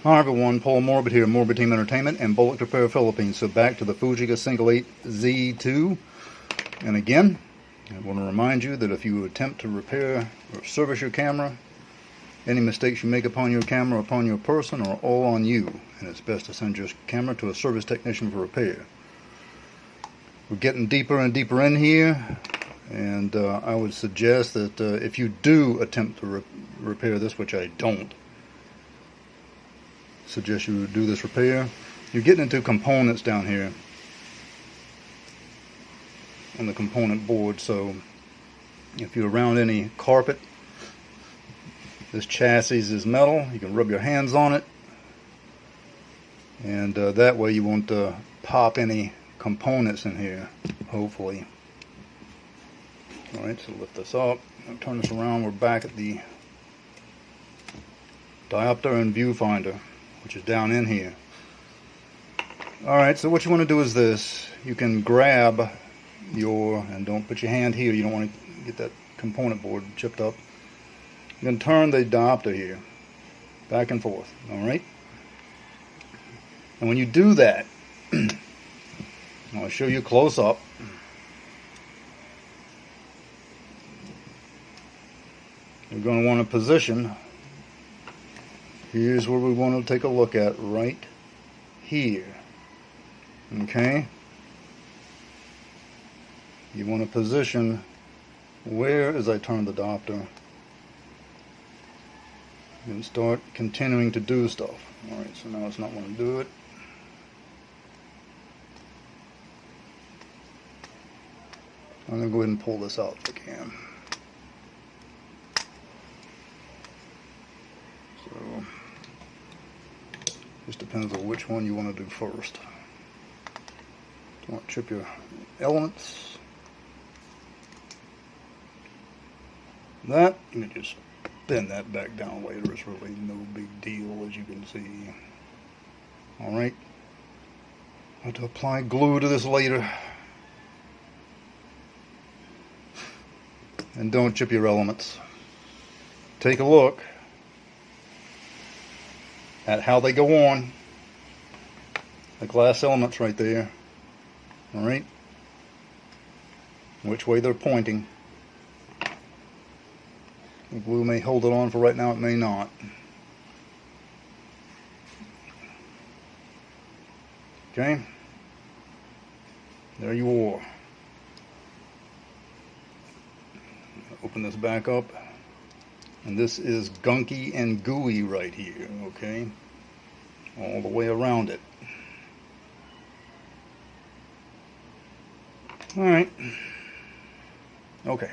Hi everyone, Paul Morbid here, Morbid Team Entertainment and Bolex Repair Philippines. So back to the Fujica Single 8Z2. And again, I want to remind you that if you attempt to repair or service your camera, any mistakes you make upon your camera or upon your person are all on you. And it's best to send your camera to a service technician for repair. We're getting deeper and deeper in here. And I would suggest that if you do attempt to repair this, which I don't, suggest you do this repair. You're getting into components down here on the component board, so if you're around any carpet, this chassis is metal, you can rub your hands on it, and that way you won't pop any components in here, hopefully. Alright, so lift this up, turn this around, we're back at the diopter and viewfinder, which is down in here. Alright, so what you want to do is this. You can grab your, and don't put your hand here, you don't want to get that component board chipped up. You can turn the diopter here, back and forth, alright? And when you do that, I'll show you close up. You're going to want to position. Here's where we want to take a look at, right here. Okay? You want to position where, as I turn the diopter, you can start continuing to do stuff. Alright, so now it's not want to do it. I'm going to go ahead and pull this out if I can. So, just depends on which one you want to do first. Don't chip your elements. That, you can just bend that back down later. It's really no big deal, as you can see. Alright. I'll have to apply glue to this later. And don't chip your elements. Take a look at how they go on. The glass elements right there. Alright? Which way they're pointing. The glue may hold it on for right now, it may not. Okay? There you are. Open this back up. And this is gunky and gooey right here, okay? All the way around it. Alright. Okay.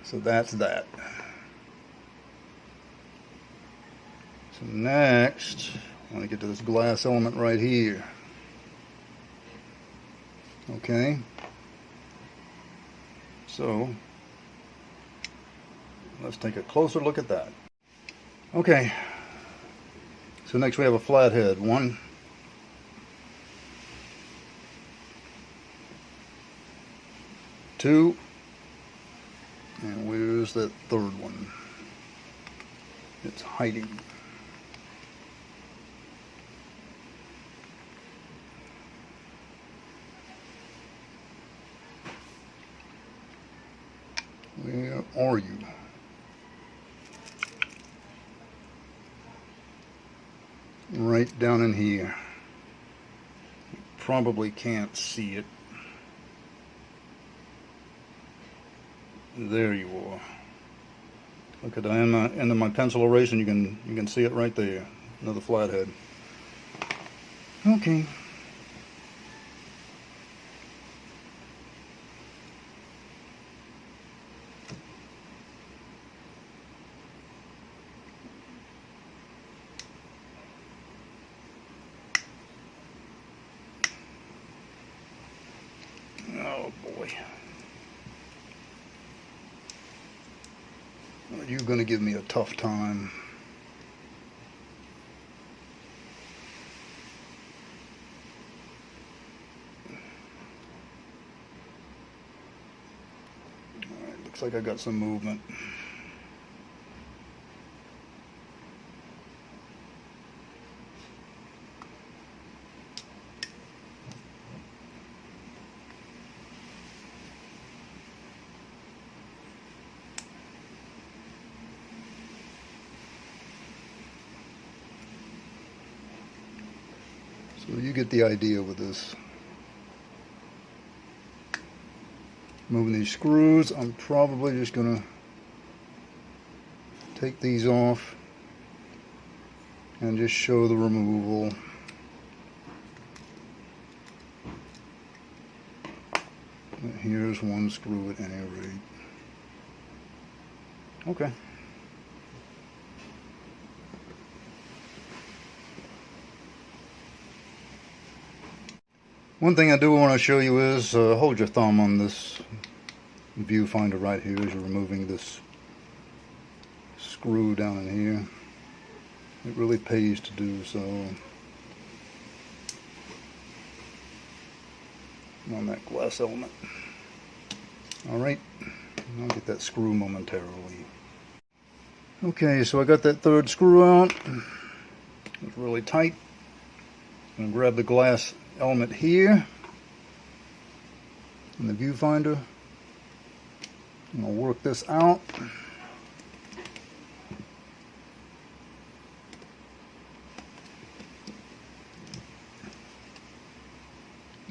So that's that. So next, I want to get to this glass element right here. Okay? So, let's take a closer look at that. Okay, so next we have a flathead. 1, 2, and where's that third one? It's hiding. Where are you? Right down in here. You probably can't see it. There you are. Look at the end of my pencil eraser, and you can see it right there. Another flathead. Okay. Oh boy. Are you going to give me a tough time? Alright, looks like I got some movement. So you get the idea with this. Moving these screws, I'm probably just going to take these off and just show the removal. Here's one screw at any rate. Okay. One thing I do want to show you is hold your thumb on this viewfinder right here as you're removing this screw down in here. It really pays to do so. On that glass element. Alright, I'll get that screw momentarily. Okay, so I got that third screw out. It's really tight. I'm going to grab the glass element here in the viewfinder. I'm going to work this out.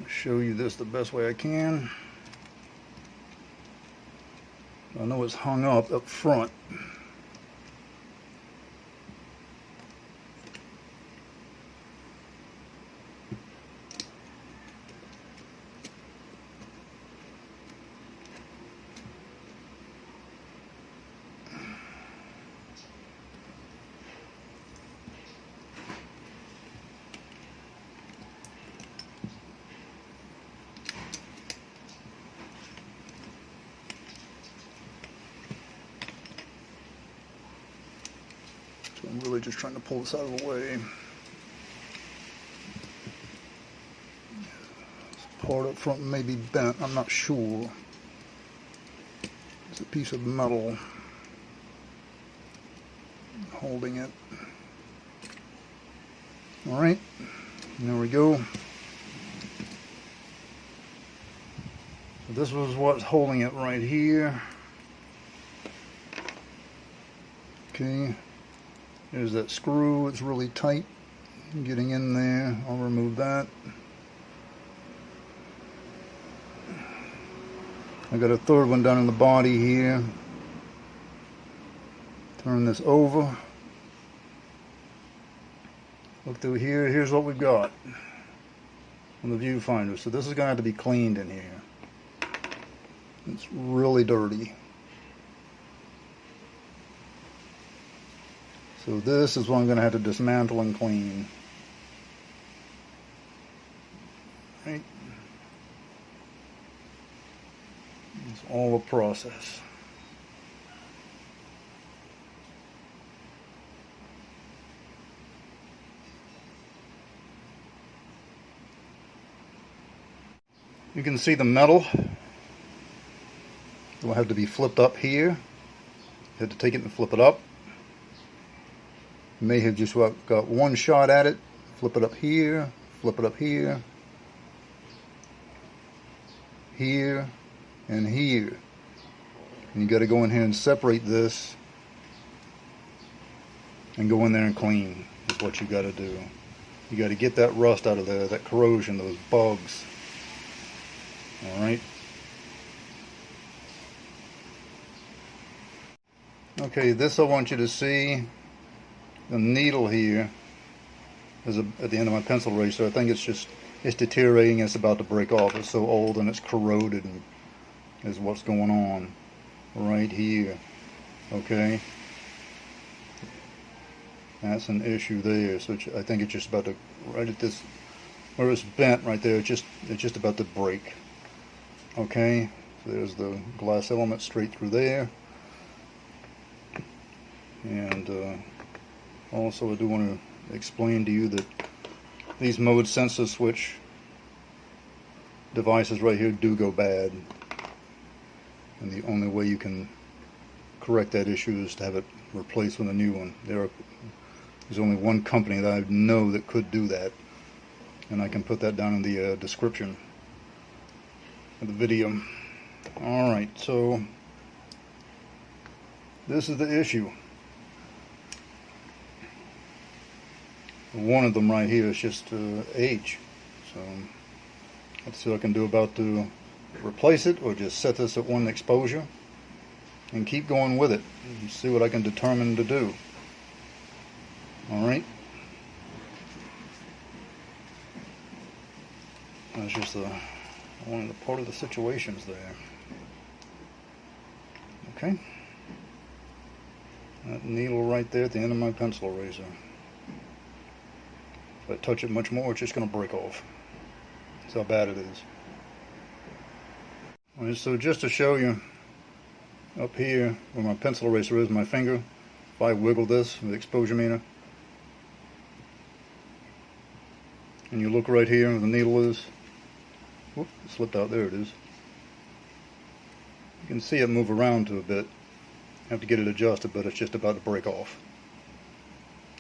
Show you this the best way I can. I know it's hung up front. I'm really just trying to pull this out of the way. This part up front may be bent, I'm not sure. It's a piece of metal holding it. Alright, there we go. So this was what's holding it right here. Okay. There's that screw, it's really tight getting in there. I'll remove that. I got a third one down in the body here. Turn this over. Look through here, here's what we've got on the viewfinder. So this is going to have to be cleaned in here. It's really dirty. So this is what I'm going to have to dismantle and clean. Right. It's all a process. You can see the metal. It will have to be flipped up here. You have to take it and flip it up. You may have just got one shot at it. Flip it up here, flip it up here, here, and here. And you got to go in here and separate this and go in there and clean is what you got to do. You got to get that rust out of there, that corrosion, those bugs. Alright. Okay, this I want you to see. The needle here is at the end of my pencil eraser. I think it's deteriorating. It's about to break off. It's so old and it's corroded, and is what's going on right here. Okay, that's an issue there. So I think it's just about to, right at this where it's bent right there. It's just about to break. Okay, so there's the glass element straight through there, and also I do want to explain to you that these mode sensor switch devices right here do go bad, and the only way you can correct that issue is to have it replaced with a new one. There's only one company that I know that could do that, and I can put that down in the description of the video. Alright, so this is the issue. One of them right here is just age. So let's see what I can do about to replace it, or just set this at one exposure and keep going with it and see what I can determine to do. Alright. That's just one of the part of the situations there. Okay. That needle right there at the end of my pencil eraser. If I touch it much more, it's just going to break off. That's how bad it is. Alright, so just to show you, up here where my pencil eraser is, my finger, if I wiggle this with the exposure meter, and you look right here where the needle is, whoop, it slipped out, there it is. You can see it move around to a bit. I have to get it adjusted, but it's just about to break off.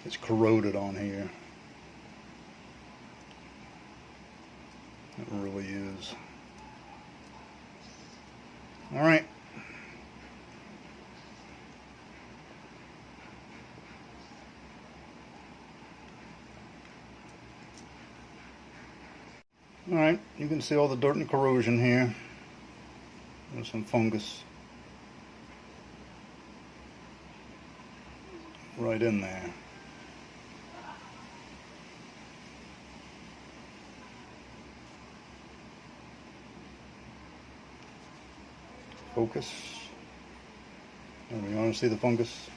It's corroded on here. It really is. Alright. Alright, you can see all the dirt and corrosion here. There's some fungus right in there. Focus. There we are, see the fungus.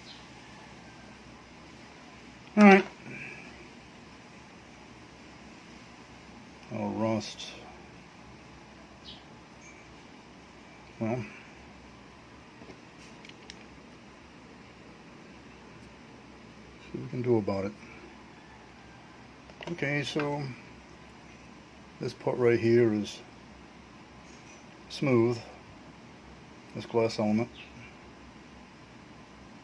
Alright. Oh, rust. Well, see what we can do about it. Okay, so this part right here is smooth, this glass element.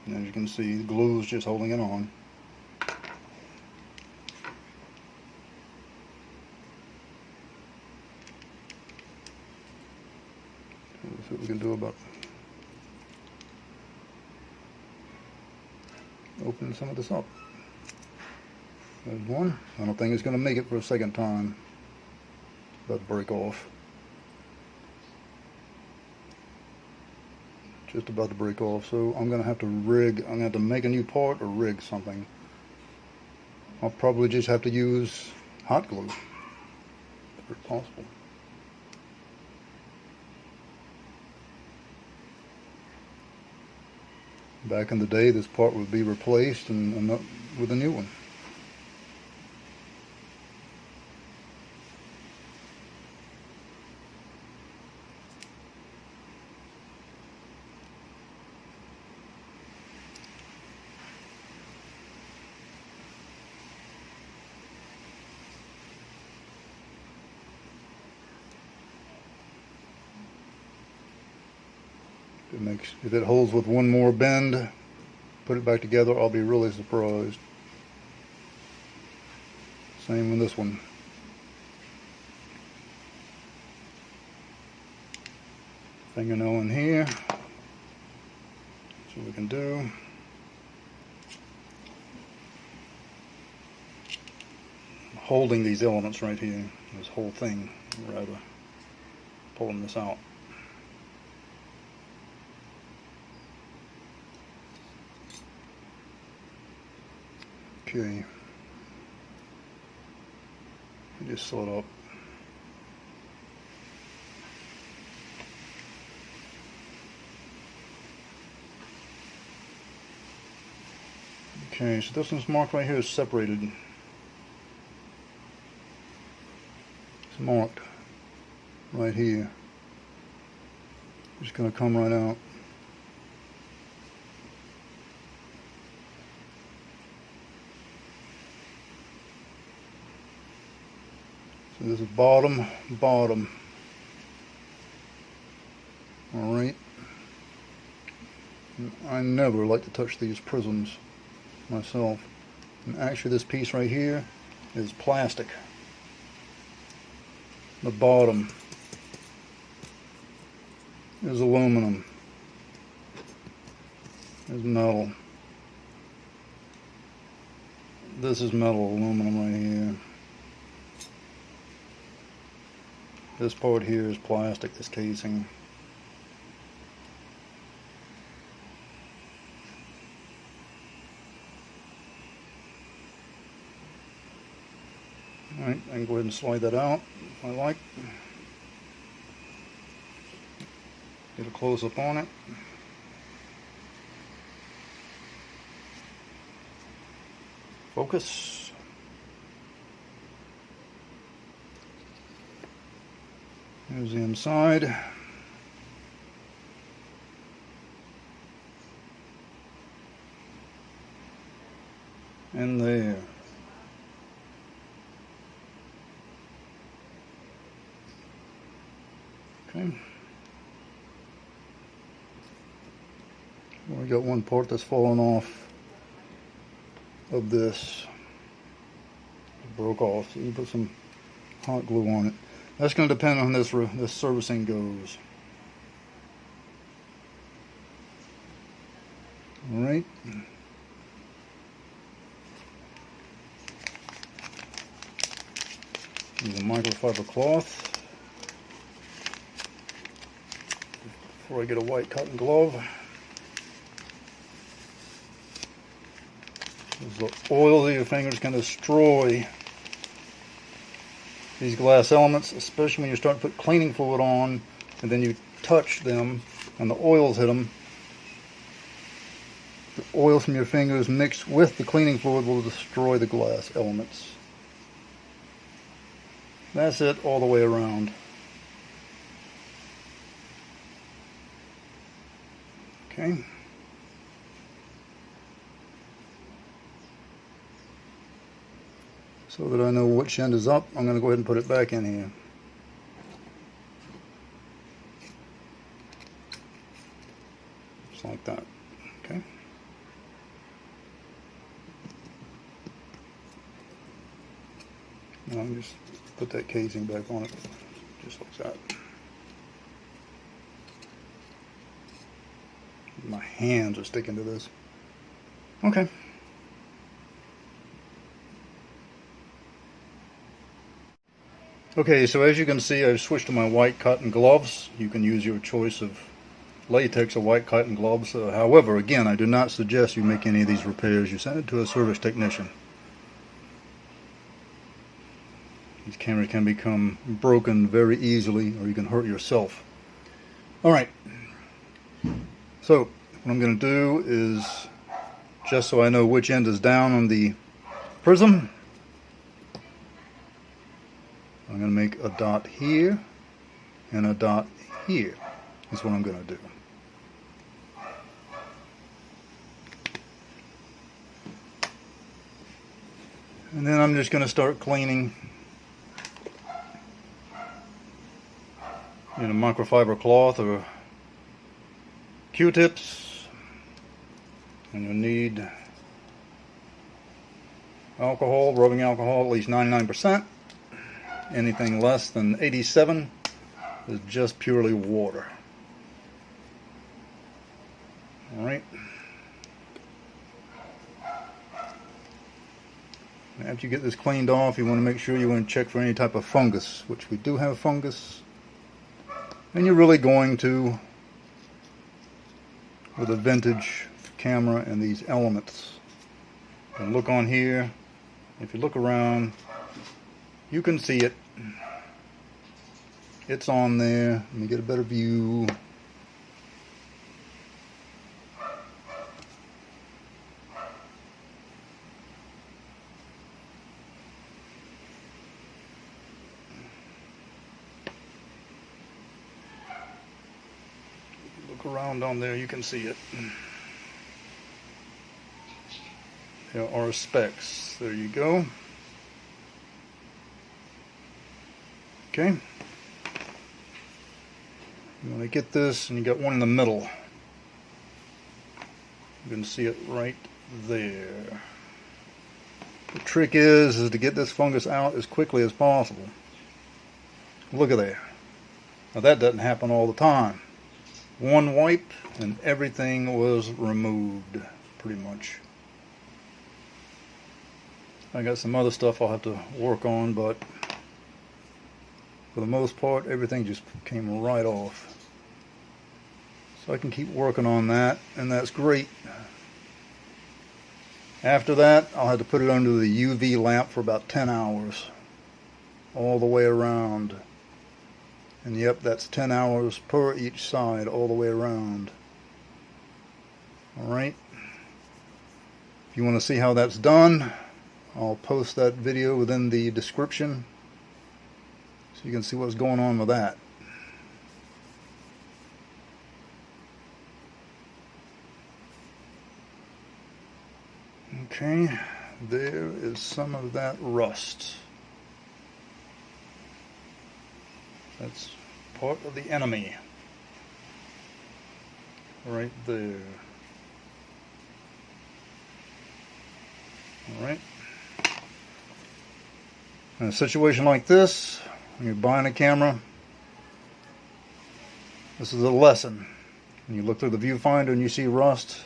And as you can see, the glue is just holding it on. Let's see what we can do about opening some of this up. There's one. I don't think it's going to make it for a second time. About to break off. Just about to break off, so I'm going to have to rig. I'm going to have to make a new part or rig something. I'll probably just have to use hot glue if possible. Back in the day, this part would be replaced and with a new one. If it holds with one more bend, put it back together, I'll be really surprised. Same with this one. Fingernail in here. That's what we can do. Holding these elements right here, this whole thing, rather, pulling this out. Okay, just sew it up. Okay, so this one's marked right here is separated. It's marked right here. Just going to come right out. So this is bottom. Alright. I never like to touch these prisms myself. And actually this piece right here is plastic. The bottom is aluminum. Is metal. This is metal aluminum right here. This part here is plastic, this casing. Alright, I can go ahead and slide that out if I like. Get a close up on it. Focus. Here's the inside. And there. Okay. Well, I got one part that's fallen off of this. It broke off, so you can put some hot glue on it. That's going to depend on this servicing goes. All right. Use a microfiber cloth. Before I get a white cotton glove. The oil of your fingers can destroy these glass elements, especially when you start to put cleaning fluid on and then you touch them and the oils hit them. The oil from your fingers mixed with the cleaning fluid will destroy the glass elements. That's it all the way around. Okay. So that I know which end is up, I'm going to go ahead and put it back in here. Just like that. Okay. Now I'm just put that casing back on it, just like that. My hands are sticking to this. Okay. Okay, so as you can see, I've switched to my white cotton gloves. You can use your choice of latex or white cotton gloves. However, again, I do not suggest you make any of these repairs. You send it to a service technician. These cameras can become broken very easily, or you can hurt yourself. Alright, so what I'm going to do is, just so I know which end is down on the prism, I'm going to make a dot here and a dot here. That's what I'm going to do. And then I'm just going to start cleaning in a microfiber cloth or Q-tips. And you'll need alcohol, rubbing alcohol, at least 99%. Anything less than 87 is just purely water. Alright. After you get this cleaned off, you want to make sure you want to check for any type of fungus, which we do have fungus. And you're really going to, with a vintage camera and these elements. And look on here. If you look around, you can see it. It's on there. Let me get a better view. Look around on there, you can see it. There are specks. There you go. Okay. You want to get this, and you got one in the middle. You can see it right there. The trick is to get this fungus out as quickly as possible. Look at there. Now that doesn't happen all the time. One wipe and everything was removed, pretty much. I got some other stuff I'll have to work on, but for the most part, everything just came right off. So I can keep working on that, and that's great. After that, I'll have to put it under the UV lamp for about 10 hours, all the way around. And yep, that's 10 hours per each side, all the way around. Alright. If you want to see how that's done, I'll post that video within the description, so you can see what's going on with that. Okay, there is some of that rust. That's part of the enemy. Right there. Alright. In a situation like this, when you're buying a camera, this is a lesson. When you look through the viewfinder and you see rust,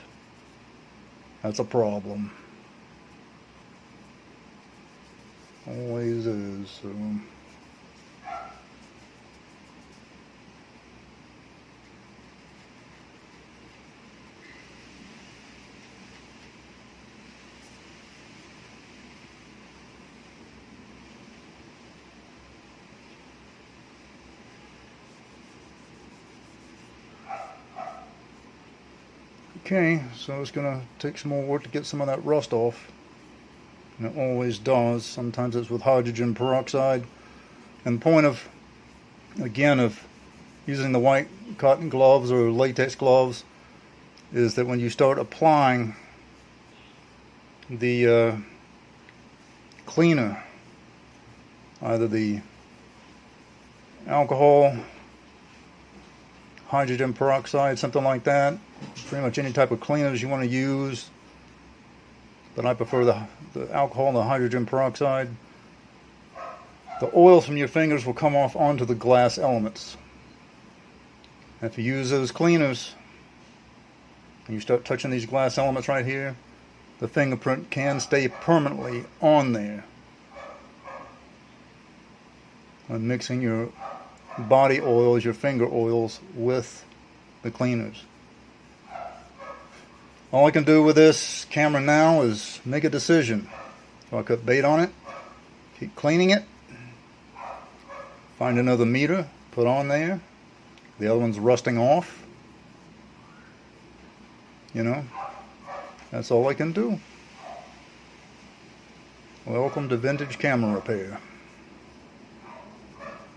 that's a problem. Always is. So. Okay, so it's going to take some more work to get some of that rust off. And it always does. Sometimes it's with hydrogen peroxide. And the point of, again, of using the white cotton gloves or latex gloves is that when you start applying the cleaner, either the alcohol, hydrogen peroxide, something like that, pretty much any type of cleaners you want to use, but I prefer the alcohol and the hydrogen peroxide. The oils from your fingers will come off onto the glass elements. And if you use those cleaners and you start touching these glass elements right here, the fingerprint can stay permanently on there. When mixing your body oils, your finger oils, with the cleaners. All I can do with this camera now is make a decision. So I cut bait on it, keep cleaning it, find another meter, put on there. The other one's rusting off. You know, that's all I can do. Welcome to vintage camera repair.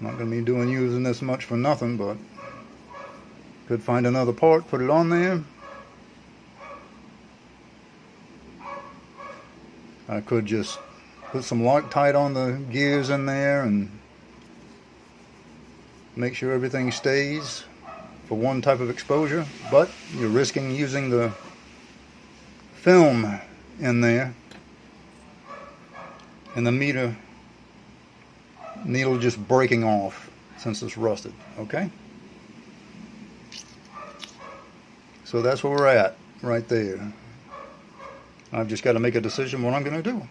Not going to be using this much for nothing, but could find another part, put it on there. I could just put some Loctite on the gears in there and make sure everything stays for one type of exposure, but you're risking using the film in there and the meter needle just breaking off since it's rusted. Okay, so that's where we're at right there. I've just got to make a decision what I'm going to do.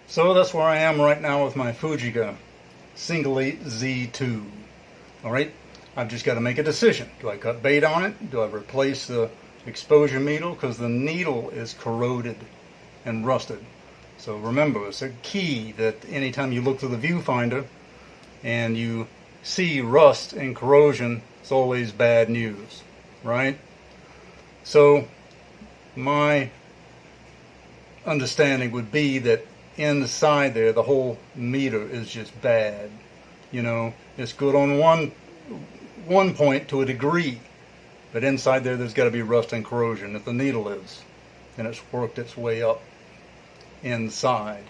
So that's where I am right now with my Fujica CLA Z2. Alright, I've just got to make a decision. Do I cut bait on it? Do I replace the exposure needle? Because the needle is corroded and rusted. So remember, it's a key that anytime you look through the viewfinder and you see rust and corrosion, it's always bad news, right? So my understanding would be that inside there the whole meter is just bad. You know, it's good on one point to a degree, but inside there's got to be rust and corrosion if the needle is, and it's worked its way up inside.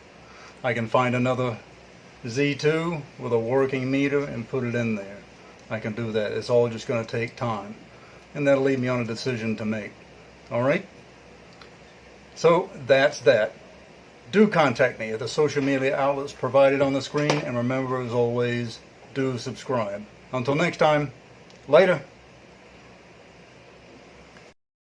I can find another Z2 with a working meter and put it in there. I can do that. It's all just going to take time, and that'll leave me on a decision to make. Alright, so that's that. Do contact me at the social media outlets provided on the screen, and remember, as always, do subscribe. Until next time, later.